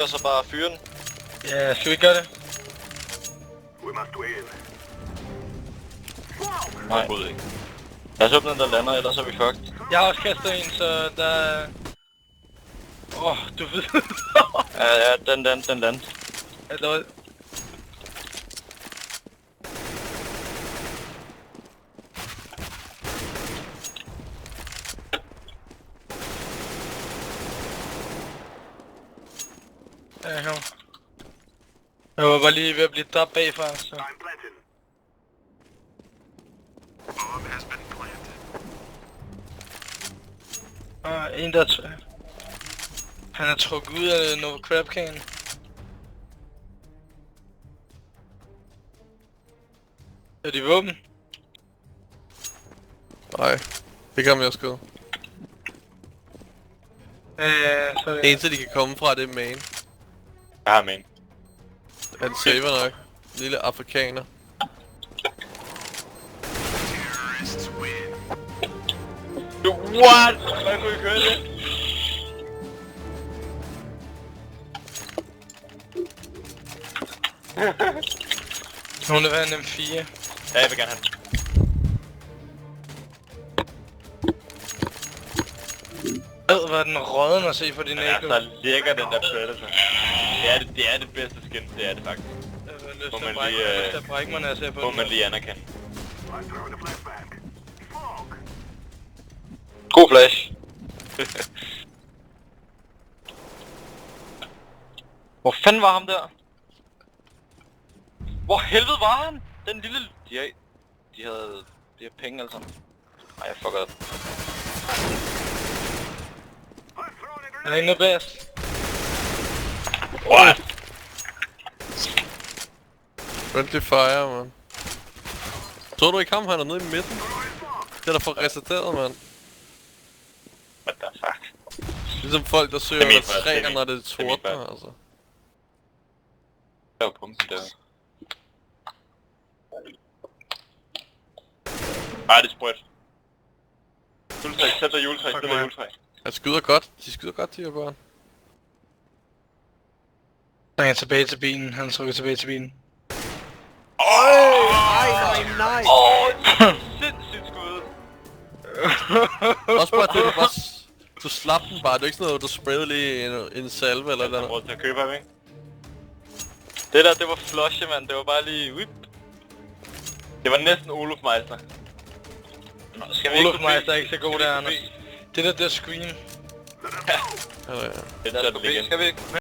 Og så bare fyre den. Ja, skal vi ikke gøre det? Nej, overhovedet ikke. Lad os åbne den, der lander, ellers er vi fucked. Jeg har også kastet en, så der... du ved... Ja, den landte. Eller... Ja, her. Jeg var bare lige ved at blive dræbt bagfra, så... En der... Han er trukket ud af Nova Crab Can. Er de våben? Nej, det kan man jo skyde. Så Det eneste de kan komme fra, det er main. Jeg har main. Han saver nok. Lille afrikaner. What? Hvordan kunne I køre det? Nogen der vil have en M4. Ja, jeg vil gerne have den. Hvor er den råden at se for din Ja, ægge. så lækker den der Predator. Det er det bedste skin, det er det faktisk. Jeg har lyst Må til man at brække lige, mig, jeg har lyst til at brække mig, når jeg ser på Må den. man lige anerkende. God flash. Hvor fanden var ham der? Hvor helvede var han? Den lille... De havde penge alle sammen. Ej, jeg fucker op. Er der ikke noget bedst? What? Friendly fire, man. Tror du ikke ham, han er nede i midten? Det er der for resetteret, man. What the fuck? Ligesom folk, der søger Det er min efter først, træer, det er min- når det det er min tordner, først. altså. Der var pumpen der. Ej, det er sprødt. Juletræ, sæt dig juletræ, sæt dig juletræ. Han skyder godt. De skyder godt, de her børn. Så er han tilbage til bilen. Han trykker tilbage til bilen. Nej. Sindssygt skud. Også bare det, du bare... Du slap den bare. Det er ikke sådan noget, du sprayede lige en salve eller Jeg har noget. råd til at købe ham, ikke? Det der, det var flushe, mand. Det var bare lige... Whip. Det var næsten Oluf Meister. Nå, skal vi ikke Oluf Meister er ikke så god der, Anders. Det der, det er Scream. Ja, ja. Det der, det ligger. Skal vi ikke?